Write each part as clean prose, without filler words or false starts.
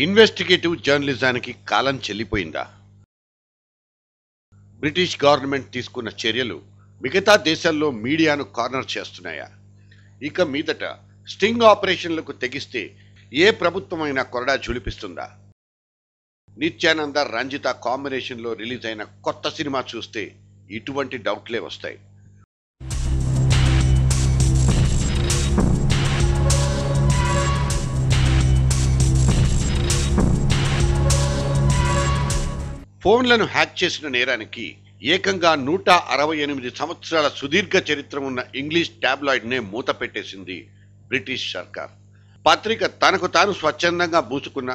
Investigative జర్నలిజానికి కాలం చెల్లిపోయిందా? British government తీసుకున్న చర్యలు మిగతా దేశాల్లో మీడియాను కార్నర్ చేస్తున్నాయా? ఇక మీదట స్టింగ్ ఆపరేషన్లకు తెగిస్తే ఏ ప్రభుత్వమైనా కొరడా ఝుళిపిస్తుందా? నిత్యానంద రంజిత కాంబినేషన్లో రిలీజ్ అయిన కొత్త సినిమా చూస్తే ఇటువంటి డౌట్లే వస్తాయి. ఫోన్లను హ్యాక్ చేసిన నేరానికి ఏకంగా 168 సంవత్సరాల సుదీర్ఘ చరిత్ర ఉన్న ఇంగ్లీష్ టాబ్లాయిడ్నే మూత పెట్టేసింది బ్రిటిష్ సర్కార్. పత్రిక తనకు తాను స్వచ్ఛందంగా బూచుకున్న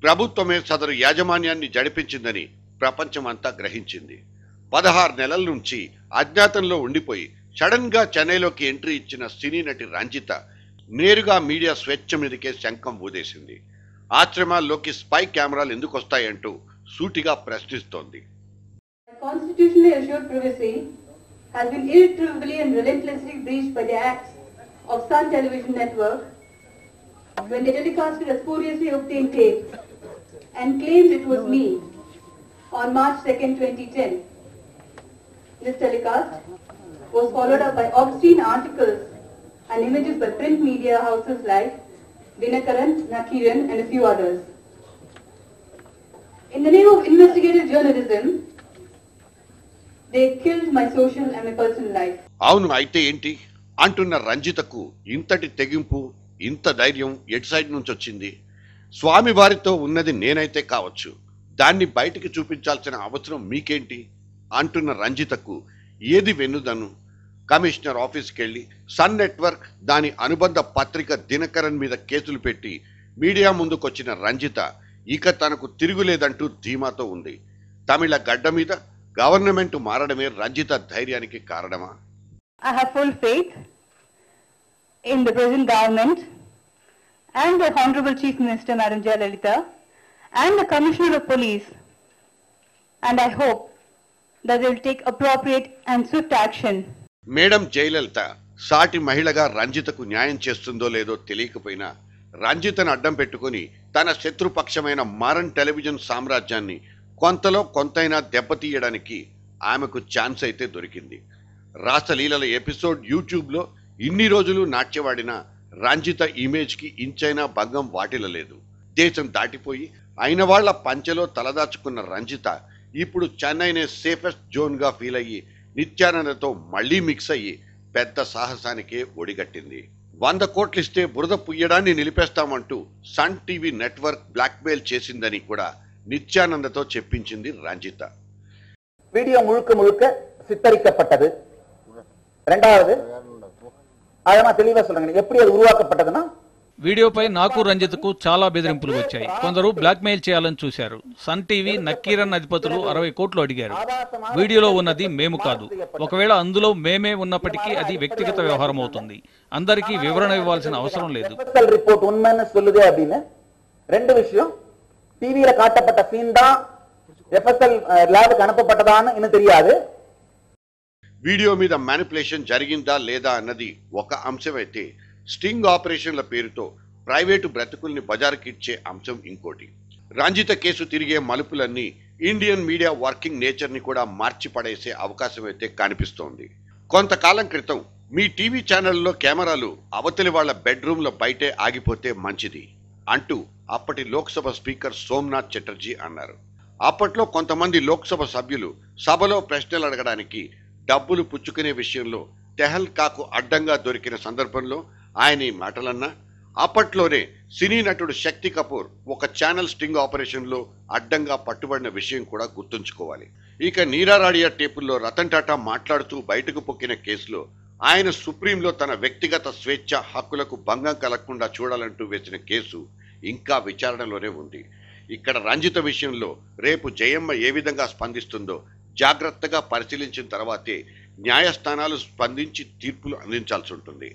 ప్రభుత్వమే సదరు యాజమాన్యాన్ని జడిపించిందని ప్రపంచమంతా గ్రహించింది. 16 నెలల నుంచి అజ్ఞాతంలో ఉండిపోయి సడన్ గా చెన్నైలోకి ఎంట్రీ ఇచ్చిన సినీ నటి రంజిత నేరుగా మీడియా స్వేచ్ఛ మీదకే శంఖం ఊదేసింది. ఆశ్రమాల్లోకి స్పై కెమెరాలు ఎందుకు వస్తాయంటూ సూటిగా ప్రశ్నిస్తోంది. Constitutionally assured privacy has been irretrievably and relentlessly breached by the acts of Sun Television Network when they telecasted a spuriously obtained tape and claimed it was me on March 2nd, 2010. This telecast was followed up by obscene articles and images by print media houses like Dinakaran, Nakiran and a few others. In the name of investigative journalism, they killed my social and my personal life. అవును, అయితే ఏంటి అంటున్న రంజితకు ఇంతటి తెగింపు, ఇంత ధైర్యం ఎటు side నుంచి వచ్చింది? స్వామి వారితో ఉన్నది నేనైతే కావచ్చు, దాన్ని బయటికి చూపించాల్సిన అవసరం మీకేంటి అంటున్న రంజితకు ఏది వెన్నుదను? కమిషనర్ ఆఫీస్కి వెళ్ళి సన్ నెట్వర్క్ దాని అనుబంధ పత్రిక దినకరన్ మీద కేసులు పెట్టి మీడియా ముందుకొచ్చిన రంజిత ఇక తనకు తిరుగులేదంటూ ధీమాతో ఉంది. తమిళ గడ్డ మీద గవర్నమెంట్ మారడమే రంజిత ధైర్యానికి కారణమా? I have full faith in the present government and the Honorable Chief Minister Madam Jayalalitha and the Commissioner of Police, and I hope that they will take appropriate and swift action. Madam Jayalalithaa సాటి మహిళగా రంజితకు న్యాయం చేస్తుందో లేదో తెలియకపోయినా రంజితను అడ్డం పెట్టుకుని తన శత్రుపక్షమైన Maran television సామ్రాజ్యాన్ని కొంతలో కొంతైనా దెబ్బతీయడానికి ఆమెకు ఛాన్స్ అయితే దొరికింది. రాసలీలల ఎపిసోడ్ యూట్యూబ్లో ఇన్ని రోజులు నాట్యవాడిన రంజిత ఇమేజ్కి ఇంచైనా భంగం వాటిల్లలేదు. దేశం దాటిపోయి అయిన వాళ్ల పంచెలో తలదాచుకున్న రంజిత ఇప్పుడు చెన్నైనే సేఫెస్ట్ జోన్గా ఫీల్ అయ్యి నిత్యానందతో మళ్లీ మిక్స్ అయ్యి పెద్ద సాహసానికే ఒడిగట్టింది. 100 కోట్లు ఇస్తే బురద పుయ్యడాన్ని నిలిపేస్తామంటూ సన్ టీవీ నెట్వర్క్ బ్లాక్మెయిల్ చేసిందని కూడా నిత్యానందతో చెప్పించింది రంజిత. వీడియో ముழுக்க சித்தரிக்கப்பட்டது. రెండవది ఆమె తెలివిగా சொல்றாங்க எப்படி అది ఉరువాకపట్టదనా? వీడియోపై నాకు రంజితకు చాలా బెదిరింపులు వచ్చాయి. కొందరు బ్లాక్మెయిల్ చేయాలని చూశారు. సన్ టీవీ నక్కీరన్ అధిపతులు 60 కోట్లు అడిగారు. వీడియోలో ఉన్నది మేము కాదు. ఒకవేళ అందులో మేమే ఉన్నప్పటికీ అది వ్యక్తిగత వ్యవహారం అవుతుంది. అందరికీ వివరణ ఇవ్వాల్సిన అవసరం లేదు. రిపోర్ట్ ఉన్మేను சொல்லுதே அப்படினு ரெண்டு விஷயம். టీవీలో కాటపట్ట సీన్ దా ఎఫ్ఎస్ఎల్ ల్యాబ్కి అనుపపట్టదాன்னு இன்னும் தெரியாது. వీడియో మీద మ్యానిపులేషన్ జరిగిందా లేదా అన్నది ఒక అంశమైతే స్టింగ్ ఆపరేషన్ల పేరుతో ప్రైవేటు బ్రతుకుల్ని బజారుకిచ్చే అంశం ఇంకోటి. రంజిత కేసు తిరిగే మలుపులన్నీ ఇండియన్ మీడియా వర్కింగ్ నేచర్ని కూడా మార్చి పడేసే అవకాశం అయితే కనిపిస్తోంది. కొంతకాలం క్రితం మీ టీవీ ఛానల్లో కెమెరాలు అవతలి వాళ్ల బెడ్రూమ్ల బయటే ఆగిపోతే మంచిది అంటూ అప్పటి లోక్సభ స్పీకర్ సోమనాథ్ చటర్జీ అన్నారు. అప్పట్లో కొంతమంది లోక్సభ సభ్యులు సభలో ప్రశ్నలు అడగడానికి డబ్బులు పుచ్చుకునే విషయంలో తెహల్కాకు అడ్డంగా దొరికిన సందర్భంలో ఆయన ఈ మాటలన్నా అప్పట్లోనే సినీ నటుడు శక్తి కపూర్ ఒక ఛానల్ స్టింగ్ ఆపరేషన్లో అడ్డంగా పట్టుబడిన విషయం కూడా గుర్తుంచుకోవాలి. ఇక నీరారాడియా టేపుల్లో రతన్ టాటా మాట్లాడుతూ బయటకు పొక్కిన కేసులో ఆయన సుప్రీంలో తన వ్యక్తిగత స్వేచ్ఛ హక్కులకు భంగం కలగకుండా చూడాలంటూ వేసిన కేసు ఇంకా విచారణలోనే ఉంది. ఇక్కడ రంజిత విషయంలో రేపు జయమ్మ ఏ విధంగా స్పందిస్తుందో జాగ్రత్తగా పరిశీలించిన తర్వాతే న్యాయస్థానాలు స్పందించి తీర్పులు అందించాల్సి ఉంటుంది.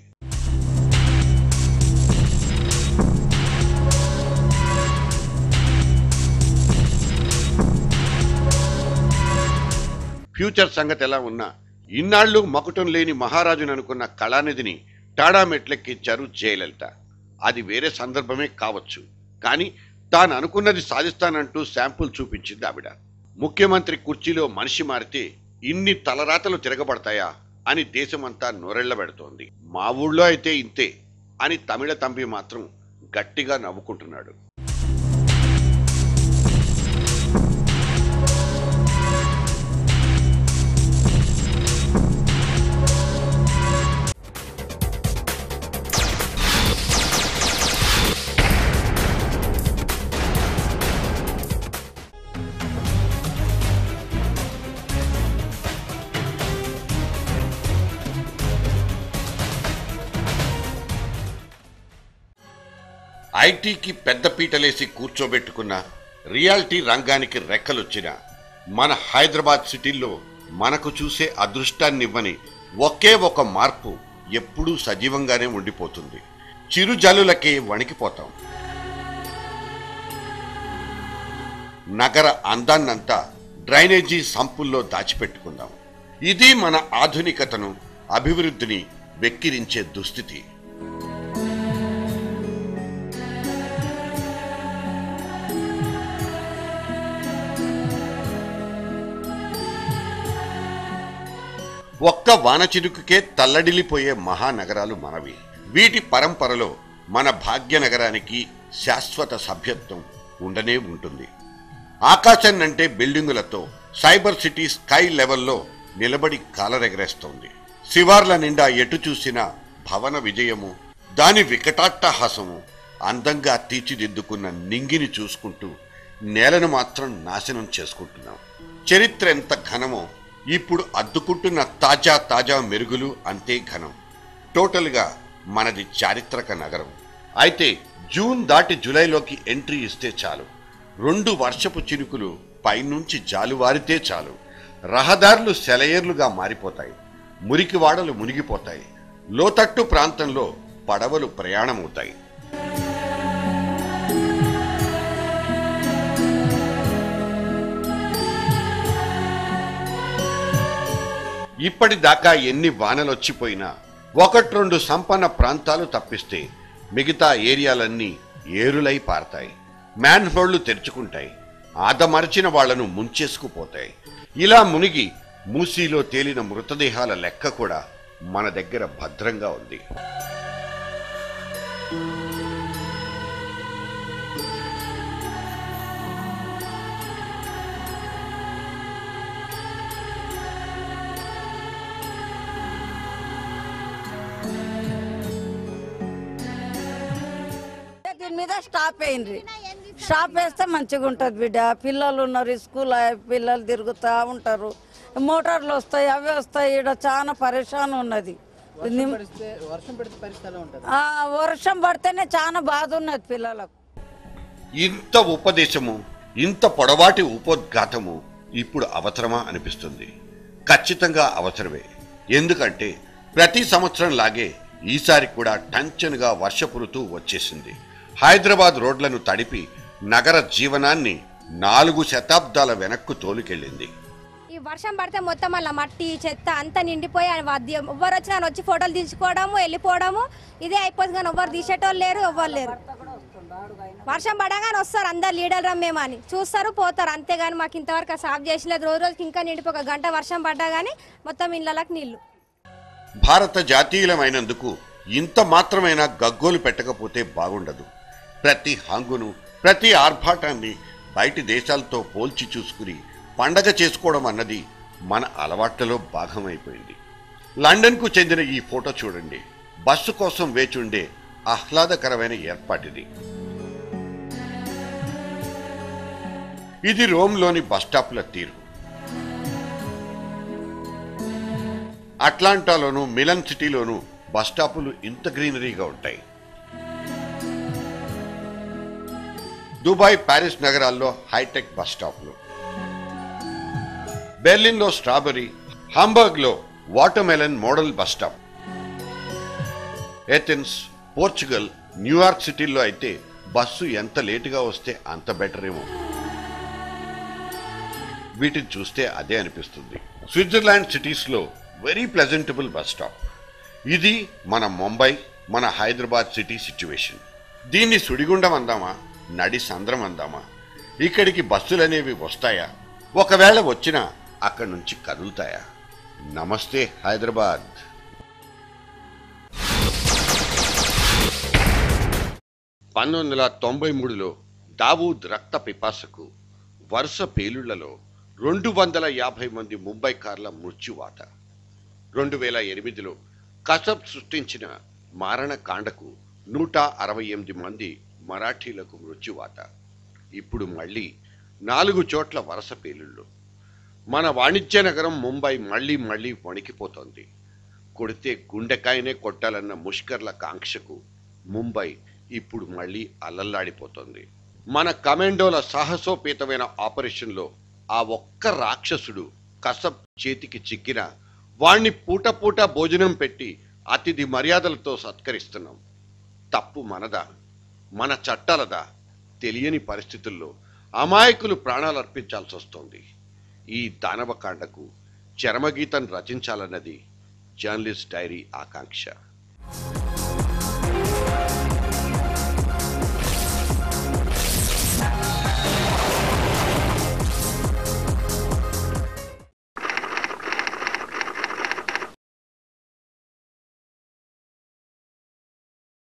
ఫ్యూచర్ సంగతి ఎలా ఉన్నా ఇన్నాళ్లు మకుటం లేని మహారాజును అనుకున్న కళానిధిని టాడా మెట్లెక్కించారు జయలలిత. అది వేరే సందర్భమే కావచ్చు, కానీ తాను అనుకున్నది సాధిస్తానంటూ శాంపుల్ చూపించింది ఆవిడ. ముఖ్యమంత్రి కుర్చీలో మనిషి మారితే ఇన్ని తలరాతలు తిరగబడతాయా అని దేశమంతా నోరెళ్లబెడుతోంది. మా ఊళ్ళో అయితే ఇంతే అని తమిళ తంబి మాత్రం గట్టిగా నవ్వుకుంటున్నాడు. ఐటీకి పెద్ద పీటలేసి కూర్చోబెట్టుకున్న రియాలిటీ రంగానికి రెక్కలొచ్చిన మన హైదరాబాద్ సిటీల్లో మనకు చూసే అదృష్టాన్నివ్వని ఒకే ఒక మార్పు ఎప్పుడూ సజీవంగానే ఉండిపోతుంది. చిరుజల్లులకే వణికిపోతాం. నగర అందాన్నంతా డ్రైనేజీ సంపుల్లో దాచిపెట్టుకుందాం. ఇది మన ఆధునికతను, అభివృద్ధిని వెక్కిరించే దుస్థితి. ఒక్క వానచిరుకుకే తల్లడిల్లిపోయే మహానగరాలు మనవి. వీటి పరంపరలో మన భాగ్యనగరానికి శాశ్వత సభ్యత్వం ఉండనే ఉంటుంది. ఆకాశాన్నంటే బిల్డింగులతో సైబర్ సిటీ స్కై లెవెల్లో నిలబడి కాలరెగరేస్తోంది. శివార్ల నిండా ఎటు చూసినా భవన విజయము, దాని వికటాట్టహాసము, అందంగా తీర్చిదిద్దుకున్న నింగిని చూసుకుంటూ నేలను మాత్రం నాశనం చేసుకుంటున్నాం. చరిత్ర ఎంత ఘనమో ఇప్పుడు అద్దుకుంటున్న తాజా మెరుగులు అంతే ఘనం. టోటల్గా మనది చారిత్రక నగరం. అయితే జూన్ దాటి జూలైలోకి ఎంట్రీ ఇస్తే చాలు, 2 వర్షపు చినుకులు పైనుంచి జాలువారితే చాలు, రహదారులు సెలయేర్లుగా మారిపోతాయి, మురికివాడలు మునిగిపోతాయి, లోతట్టు ప్రాంతంలో పడవలు ప్రయాణమవుతాయి. ఇప్పటిదాకా ఎన్ని వానలొచ్చిపోయినా 1-2 సంపన్న ప్రాంతాలు తప్పిస్తే మిగతా ఏరియాలన్నీ ఏరులై పారతాయి. మ్యాన్హోళ్లు తెరుచుకుంటాయి, ఆదమరచిన వాళ్లను ముంచేసుకుపోతాయి. ఇలా మునిగి మూసీలో తేలిన మృతదేహాల లెక్క కూడా మన దగ్గర భద్రంగా ఉంది. మీద స్టాప్ అయింది. స్టాప్ వేస్తే మంచిగా ఉంటుంది బిడ్డ. పిల్లలు ఉన్నారు, స్కూల్ పిల్లలు తిరుగుతూ ఉంటారు, మోటార్లు వస్తాయి, అవి వస్తాయి. ఇక్కడ చాలా పరేషాన్ ఉన్నది. వర్షం పడితేనే చాలా బాధ ఉన్నది పిల్లలకు. ఇంత ఉపదేశము, ఇంత పొడవాటి ఉపోద్ఘాతము ఇప్పుడు అవసరమా అనిపిస్తుంది. ఖచ్చితంగా అవసరమే. ఎందుకంటే ప్రతి సంవత్సరం లాగే ఈసారి కూడా టంచనుగా వర్షపు ఋతువు వచ్చేసింది. హైదరాబాద్ రోడ్లను తడిపి నగర జీవనాన్ని 4 శతాబ్దాల వెనక్కు తోలుకెళ్ళింది. ఈ వర్షం పడితే మొత్తం అలా మట్టి చెత్త అంతా నిండిపోయి ఎవ్వరు వచ్చినా వచ్చి ఫోటోలు తీసుకోవడము, వెళ్ళిపోవడము, ఇదే అయిపోతుంది. కానీ ఎవ్వరు తీసేటోళ్ళు లేరు, ఎవ్వరు లేరు. వర్షం పడగానే వస్తారు అందరు లీడర్లు మేమని చూస్తారు, పోతారు. అంతేగాని మాకు ఇంతవరకు సాఫ్ చేసలేదు. రోజుకి ఇంకా నిండిపోక గంట వర్షం పడ్డా కానీ మొత్తం ఇళ్ళకి నీళ్లు. భారత జాతీయులమైనందుకు ఇంత మాత్రమైనా గగ్గోలు పెట్టకపోతే బాగుండదు. ప్రతి హంగును, ప్రతి ఆర్భాటాన్ని బయటి దేశాలతో పోల్చి చూసుకుని పండగ చేసుకోవడం అన్నది మన అలవాట్లలో భాగమైపోయింది. లండన్కు చెందిన ఈ ఫోటో చూడండి. బస్సు కోసం వేచుండే ఆహ్లాదకరమైన ఏర్పాటిది. ఇది రోమ్లోని బస్టాప్ల తీరు. అట్లాంటాలోను, మిలన్ సిటీలోను బస్టాపులు ఇంత గ్రీనరీగా ఉంటాయి. దుబాయ్, ప్యారిస్ నగరాల్లో హైటెక్ బస్టాప్లు, బెర్లిన్లో స్ట్రాబెర్రీ, హాంబర్గ్లో watermelon model bus stop, Athens, Portugal, New York సిటీల్లో అయితే బస్సు ఎంత లేటుగా వస్తే అంత బెటర్ ఏమో. వీటిని చూస్తే అదే అనిపిస్తుంది. స్విట్జర్లాండ్ సిటీస్లో వెరీ ప్లెజెంటబుల్ బస్ స్టాప్. ఇది మన ముంబై, మన హైదరాబాద్ సిటీ సిచ్యువేషన్. దీన్ని సుడిగుండం అందామా, నడి సంద్రం అందామా? ఇక్కడికి బస్సులనేవి వస్తాయా? ఒకవేళ వచ్చినా అక్కడి నుంచి కదులుతాయా? నమస్తే హైదరాబాద్. 1993లో దావూద్ రక్త పిపాసకు వరుస పేలుళ్లలో 250 మంది ముంబైకార్ల మృత్యువాత. 2008లో కసబ్ సృష్టించిన మారణకాండకు 168 మంది మరాఠీలకు మృత్యువాత. ఇప్పుడు మళ్ళీ 4 చోట్ల వరుస పేలుళ్ళు. మన వాణిజ్య నగరం ముంబై మళ్ళీ వణికిపోతోంది. కొడితే గుండెకాయనే కొట్టాలన్న ముష్కర్ల కాంక్షకు ముంబై ఇప్పుడు మళ్ళీ అల్లల్లాడిపోతోంది. మన కమాండోల సాహసోపేతమైన ఆపరేషన్లో ఆ ఒక్క రాక్షసుడు కసబ్ చేతికి చిక్కిన వాణ్ణి పూట భోజనం పెట్టి అతిథి మర్యాదలతో సత్కరిస్తున్నాం. తప్పు మనదా, మన చట్టాలదా? తెలియని పరిస్థితుల్లో అమాయకులు ప్రాణాలు అర్పించాల్సి వస్తోంది. ఈ దానవకాండకు చరమగీతం రచించాలన్నది జర్నలిస్ట్ డైరీ ఆకాంక్ష.